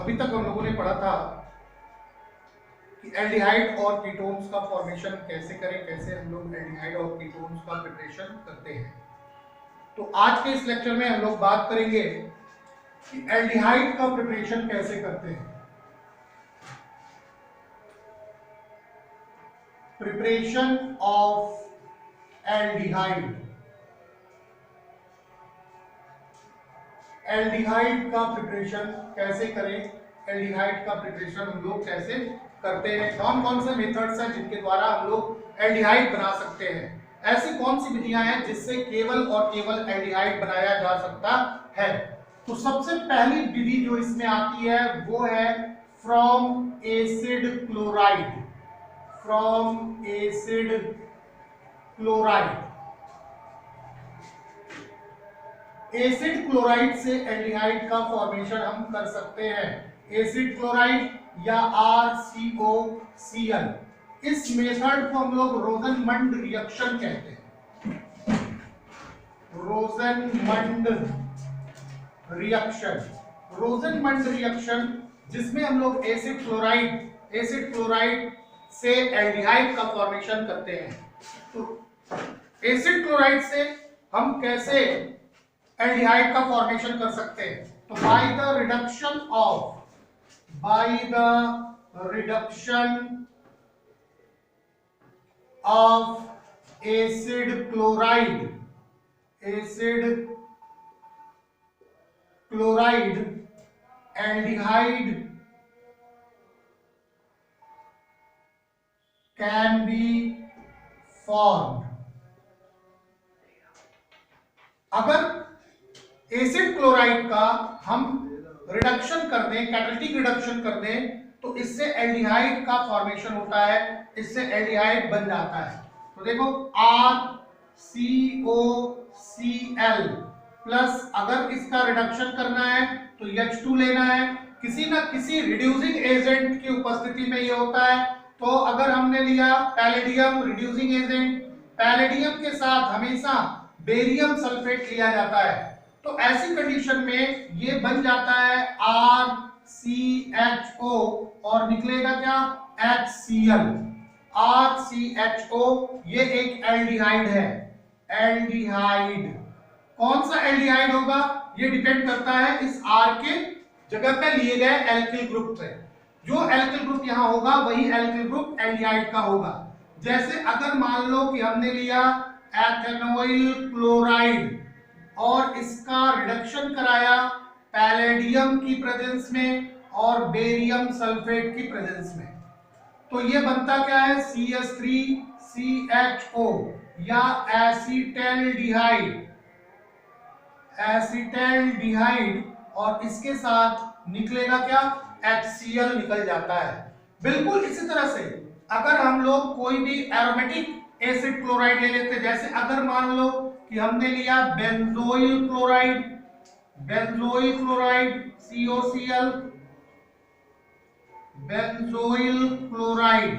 अभी तक हम लोगों ने पढ़ा था कि एल्डिहाइड और कीटोन्स का फॉर्मेशन कैसे करें, कैसे हम लोग एल्डिहाइड और कीटोन्स का प्रिपरेशन करते हैं। तो आज के इस लेक्चर में हम लोग बात करेंगे कि एल्डिहाइड का प्रिपरेशन कैसे करते हैं। प्रिपरेशन ऑफ एल्डिहाइड, एल्डिहाइड का प्रिपरेशन कैसे करें, एल्डिहाइड का प्रिपरेशन हम लोग कैसे करते हैं, कौन कौन से मेथड्स हैं जिनके द्वारा हम लोग एल्डिहाइड बना सकते हैं, ऐसी कौन सी विधियां हैं जिससे केवल और केवल एल्डिहाइड बनाया जा सकता है। तो सबसे पहली विधि जो इसमें आती है वो है from acid chloride, from acid chloride. Acid chloride से एल्डिहाइड का फॉर्मेशन हम कर सकते हैं, एसिड क्लोराइड या RCOCl। इस मेथड को हम लोग रोजनमंड रिएक्शन कहते हैं, रोजनमंड रिएक्शन, रोजनमंड रिएक्शन जिसमें हम लोग एसिड क्लोराइड से एल्डिहाइड का फॉर्मेशन करते हैं। तो एसिड क्लोराइड से हम कैसे एल्डिहाइड का फॉर्मेशन कर सकते हैं, तो by the reduction of acid chloride aldehyde can be formed. अगर एसिड क्लोराइड का हम रिडक्शन कर दें, कैटालिटिक रिडक्शन कर दें, तो इससे एल्डिहाइड का फॉर्मेशन होता है, इससे एल्डिहाइड बन जाता है। तो देखो RCOCl प्लस अगर इसका रिडक्शन करना है तो H2 लेना है, किसी ना किसी रिड्यूसिंग एजेंट की उपस्थिति में ये होता है। तो अगर हमने लिया पैलेडियम रिड्यूसिंग एजेंट, पैलेडियम के साथ हमेशा बेरियम सल्फेट लिया जाता है, तो ऐसी कंडीशन में ये बन जाता है RCHO और निकलेगा क्या HCl। RCHO ये एक एल्डिहाइड है, एल्डिहाइड। कौन सा एल्डिहाइड होगा ये डिपेंड करता है इस R के जगह पे लिए गए एल्किल ग्रुप पे। जो एल्किल ग्रुप यहां होगा वही एल्किल ग्रुप एल्डिहाइड का होगा। जैसे अगर मान लो कि हमने लिया एथेनॉइल क्लोराइड और इसका रिडक्शन कराया पैलेडियम की प्रेजेंस में और बेरियम सल्फेट की प्रेजेंस में, तो ये बनता क्या है CH3CHO या एसिटैल्डिहाइड, और इसके साथ निकलेगा क्या HCl निकल जाता है। बिल्कुल इसी तरह से अगर हम लोग कोई भी एरोमेटिक एसिड क्लोराइड ले लेते, जैसे अगर मान लो कि हमने लिया benzoyl chloride COCl, benzoyl chloride,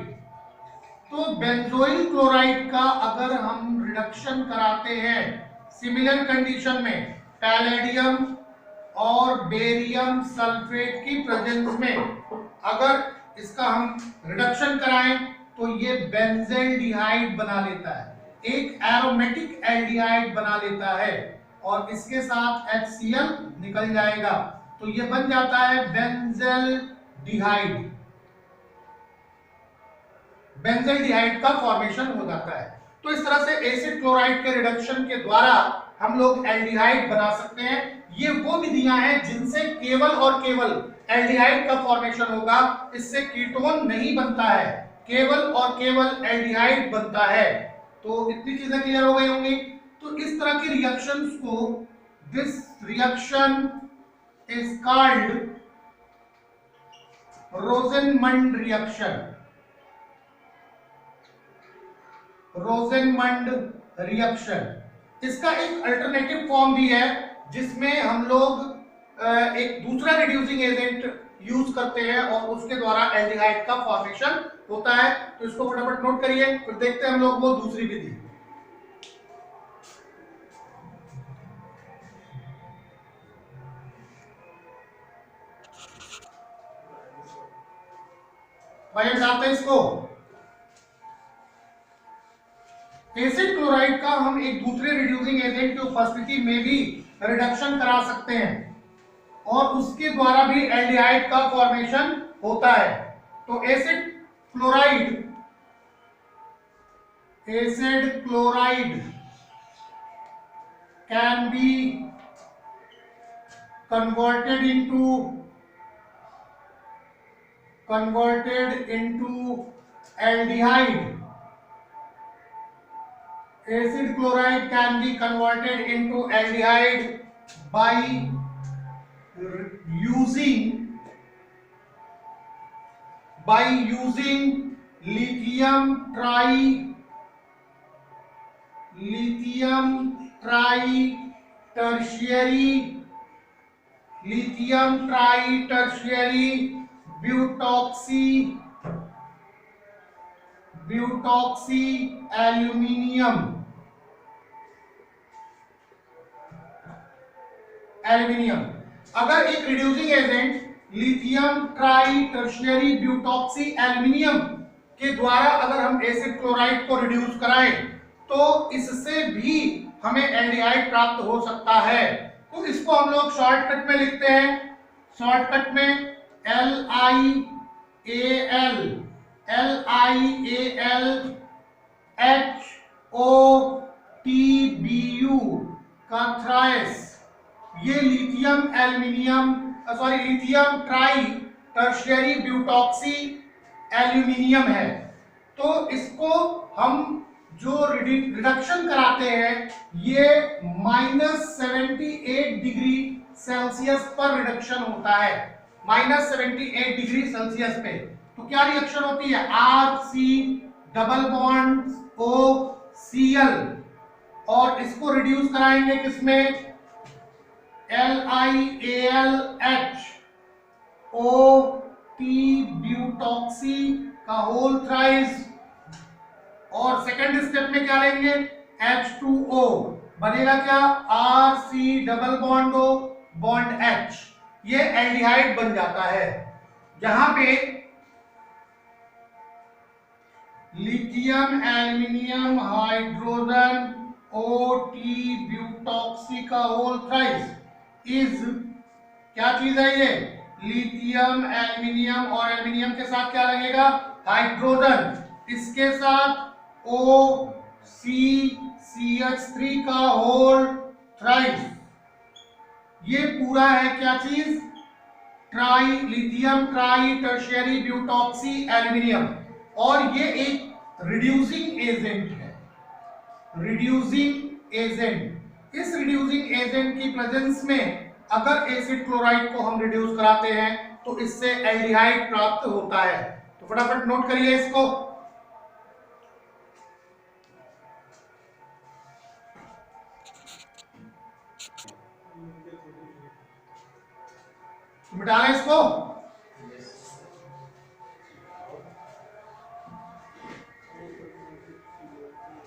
तो बेंजोइल क्लोराइड का अगर हम रिडक्शन कराते हैं सिमिलर कंडीशन में पैलेडियम और बेरियम सल्फेट की प्रेजेंस में, अगर इसका हम रिडक्शन कराएं तो ये बेंजेल्डिहाइड बना लेता है, एक एरोमेटिक एल्डिहाइड बना लेता है और इसके साथ HCl निकल जाएगा, तो ये बन जाता है बेंजेल्डिहाइड। बेंजेल्डिहाइड का फॉर्मेशन हो जाता है। तो इस तरह से एसिड क्लोराइड के रिडक्शन के द्वारा हम लोग एल्डिहाइड बना सकते हैं। ये वो विधियां हैं जिनसे केवल और केवल एल्डिहाइड का फॉर्मेशन होगा, इससे कीटोन नहीं बनता है, केवल और केवल एल्डिहाइड बनता है। तो इतनी चीजें क्लियर हो गई होंगी। तो इस तरह की रिएक्शंस को, this reaction is called Rosenmund reaction, Rosenmund reaction. इसका एक अल्टरनेटिव फॉर्म भी है जिसमें हम लोग एक दूसरा रिड्यूसिंग एजेंट यूज करते हैं और उसके द्वारा एल्डिहाइड का फॉर्मेशन होता है। तो इसको फटाफट नोट करिए, फिर देखते हैं हम लोग वो दूसरी विधि। भाई हटाते हैं इसको। एसिड क्लोराइड का हम एक दूसरे रिड्यूसिंग एजेंट की उपस्थिति में भी रिडक्शन करा सकते हैं और उसके द्वारा भी एल्डिहाइड का फॉर्मेशन होता है। तो acid chloride can be converted into aldehyde. Acid chloride can be converted into aldehyde by using lithium tri-tertiary butoxy aluminium। अगर एक reducing agent lithium tri tertiary butoxy aluminium के द्वारा अगर हम एसिड क्लोराइड को रिड्यूस कराएं तो इससे भी हमें एल्डिहाइड प्राप्त हो सकता है। तो इसको हम लोग शॉर्टकट में लिखते हैं, शॉर्टकट में LiAlHOTBu का थ्राइस, ये lithium tri tertiary butoxy aluminium है। तो इसको हम जो रिडक्शन कराते हैं ये -78 डिग्री सेल्सियस पर रिडक्शन होता है, -78 डिग्री सेल्सियस पे। तो क्या रिएक्शन होती है, RC डबल बॉन्ड OCl और इसको रिड्यूस कराएंगे किसमें, LiAlHOT ब्यूटॉक्सी का होल थ्राइस और सेकंड स्टेप में क्या लेंगे, H2O बनेगा क्या, RC double bond O bond H, ये एल्डिहाइड बन जाता है। जहां पे लिथियम एल्यूमिनियम हाइड्रोजन OT ब्यूटॉक्सी का होल थ्राइस इज क्या चीज है, ये लिथियम एल्यूमिनियम और एल्यूमिनियम के साथ क्या लगेगा, हाइड्रोजन, इसके साथ OCCH3 का होल थ्राइस। ये पूरा है क्या चीज, lithium tri tertiary butoxy aluminium. और ये एक रिड्यूसिंग एजेंट है, रिड्यूसिंग एजेंट। इस रिड्यूसिंग एजेंट की प्रेजेंस में अगर एसिड क्लोराइड को हम रिड्यूस कराते हैं तो इससे एल्डिहाइड प्राप्त होता है। तो फटाफट नोट करिए इसको। मिटा लें इसको।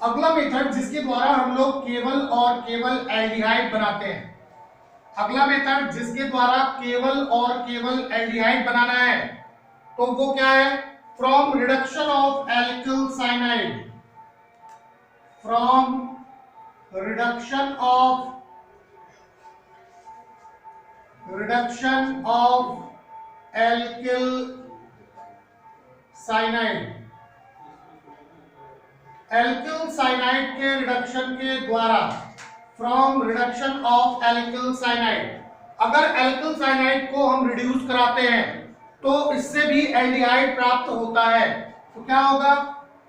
अगला मेथड जिसके द्वारा हम लोग केवल और केवल एल्डिहाइड बनाते हैं, अगला मेथड जिसके द्वारा केवल और केवल एल्डिहाइड बनाना है तो वो क्या है, from reduction of alkyl cyanide, from reduction of alkyl cyanide, alkyl cyanide के रिडक्शन के द्वारा, from reduction of alkyl cyanide, अगर एल्किल साइनाइड को हम रिड्यूस कराते हैं तो इससे भी एल्डिहाइड प्राप्त होता है। तो क्या होगा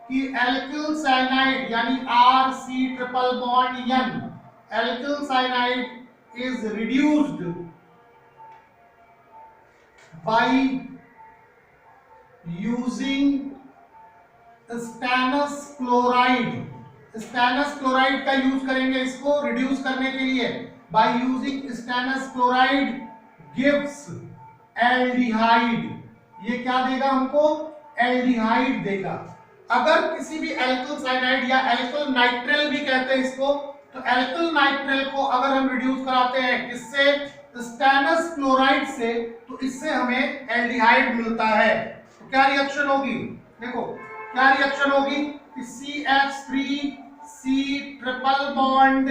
कि एल्किल साइनाइड यानी RC triple bond N, alkyl cyanide is reduced by using stannous chloride. Stannous chloride का यूज करेंगे इसको रिड्यूस करने के लिए, by using stannous chloride gives aldehyde. ये क्या देगा हमको, एल्डिहाइड देगा। अगर किसी भी एल्किल साइनाइड या एल्किल नाइट्रेल भी कहते हैं इसको, तो एल्किल नाइट्रेल को अगर हम रिड्यूस कराते हैं किससे, स्टेनस क्लोराइड से, तो इससे हमें एल्डिहाइड मिलता है। तो क्या रिएक्शन होगी, देखो क्या रिएक्शन होगी कि CH3 C triple bond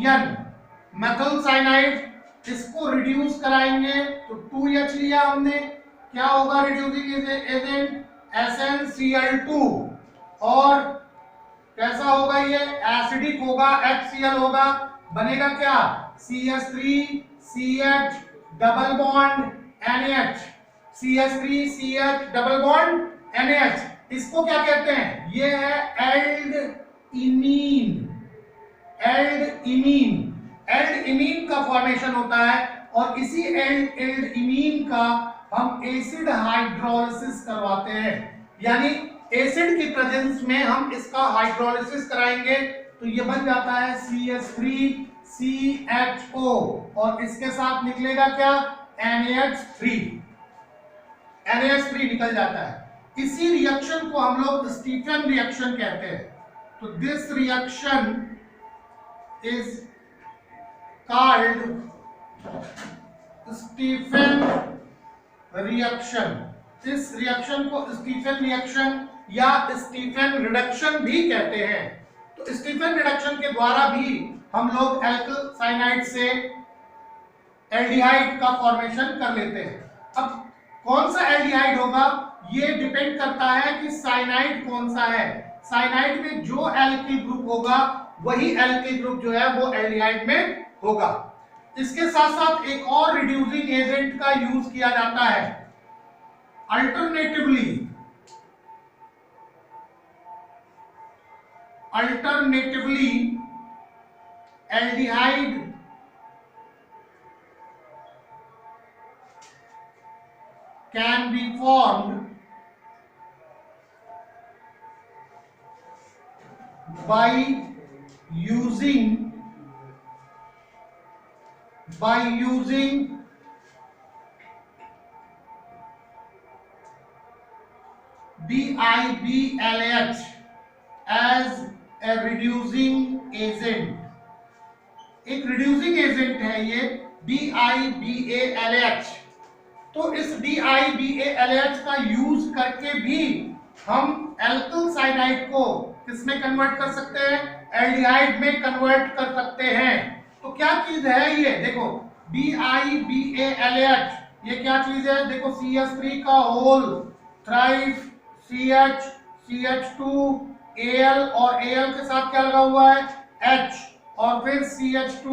N methyl cyanide, इसको रिड्यूस कराएंगे तो 2H लिया हमने, क्या होगा रिड्यूसिंग एजेंट SnCl2, और कैसा होगा ये एसिडिक होगा, HCl होगा, बनेगा क्या CH3CH double bond NH, CH3CH double bond NH, इसको क्या कहते हैं, ये है एल्डइमीन। एल्डइमीन का फॉर्मेशन होता है, और इसी एल्डइमीन का हम एसिड हाइड्रोलिसिस करवाते हैं, यानी एसिड की प्रेजेंस में हम इसका हाइड्रोलिसिस कराएंगे तो ये बन जाता है CH3CHO, और इसके साथ निकलेगा क्या NH3 निकल जाता है। इसी रिएक्शन को हम लोग स्टीफन रिएक्शन कहते हैं। तो this reaction is called Stephen reaction. इस रिएक्शन को स्टीफन रिएक्शन या स्टीफन रिडक्शन भी कहते हैं। तो स्टीफन रिडक्शन के द्वारा भी हम लोग एल्किल साइनाइड से एल्डिहाइड का फॉर्मेशन कर लेते हैं। अब कौन सा एल्डिहाइड होगा ये डिपेंड करता है कि साइनाइड कौन सा है। साइनाइड में जो एल्किल ग्रुप होगा वही एल्किल ग्रुप जो है वो एल्डिहाइड में होगा। इसके साथ साथ एक और रिड्यूसिंग एजेंट का यूज किया जाता है। Alternatively aldehyde can be formed by using BiBLH as a reducing agent। एक रिड्यूसिंग एजेंट है ये BiBALH। तो इस BiBALH का यूज करके भी हम एल्किल साइनाइड को किसमें कन्वर्ट कर सकते हैं, एल्डिहाइड में कन्वर्ट कर सकते हैं। तो क्या चीज है ये, देखो BiBALH ये क्या चीज है, देखो CH3 का whole thrice CH CH2 Al, और Al के साथ क्या लगा हुआ है H, और फिर CH2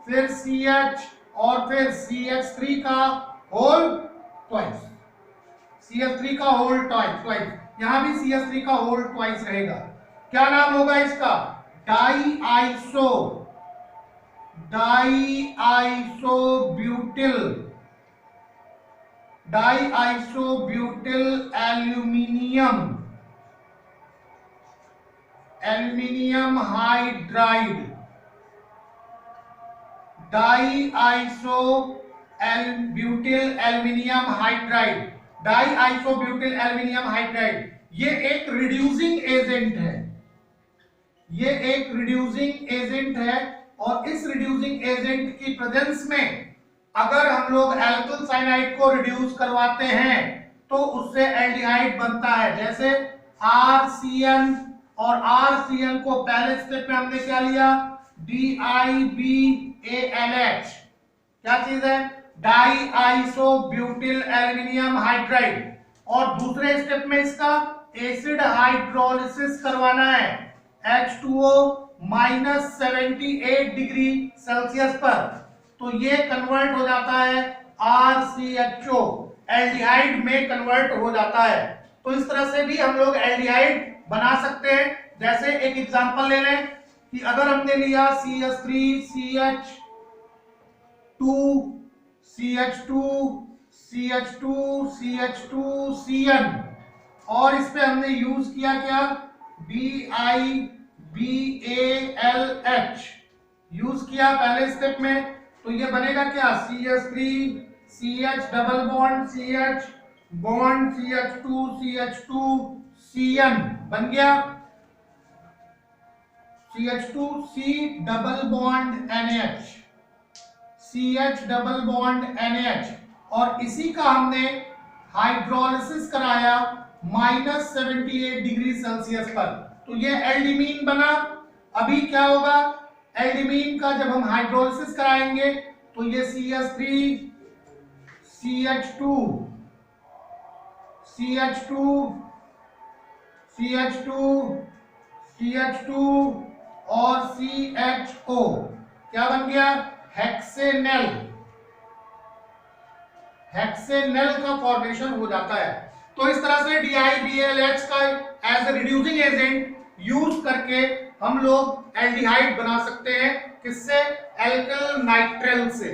फिर CH और फिर CH3 का होल ट्वाइस, CH3 का होल ट्वाइस, यहां भी CH3 का होल ट्वाइस रहेगा। क्या नाम होगा इसका, डाइआइसोब्यूटिल एल्यूमिनियम हाइड्राइड, डाइआइसोब्यूटिल एल्यूमिनियम हाइड्राइड। ये एक रिड्यूसिंग एजेंट है, और इस रिड्यूसिंग एजेंट की प्रेजेंस में अगर हम लोग एल्किल साइनाइड को रिड्यूस करवाते हैं तो उससे एल्डिहाइड बनता है। जैसे RCN, और RCN को पहले स्टेप में हमने क्या लिया, DiBALH, क्या चीज है डाइआइसोब्यूटिल एल्यूमिनियम हाइड्राइड, और दूसरे स्टेप में इसका एसिड हाइड्रोलिसिस करवाना है H2O -78 डिग्री सेल्सियस पर, तो ये कन्वर्ट हो जाता है RCHO, एल्डिहाइड में कन्वर्ट हो जाता है। तो इस तरह से भी हम लोग एल्डिहाइड बना सकते हैं। जैसे एक एग्जांपल ले लें कि अगर हमने लिया CH3CH2CH2CN, और इस पे हमने यूज किया क्या BiBALH यूज किया पहले स्टेप में, तो ये बनेगा क्या CH3CH double bond CH bond CH2CH2CN बन गया CH2C double bond NH, CH double bond NH, और इसी का हमने हाइड्रोलिसिस कराया -78 डिग्री सेल्सियस पर, तो ये एल्डिमीन बना। अभी क्या होगा, एल्डिमीन का जब हम हाइड्रोलिसिस कराएंगे तो ये CH3 CH2 CH2 CH2 CH2 और CHO क्या बन गया, हेक्सेनल। हेक्सेनल का फॉर्मेशन हो जाता है। तो इस तरह से DiBALH का as a reducing agent use करके हम लोग एल्डिहाइड बना सकते हैं, किससे, एल्किल नाइट्रेल से।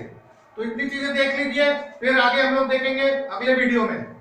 तो इतनी चीजें देख लीजिए, फिर आगे हम लोग देखेंगे अगले वीडियो में।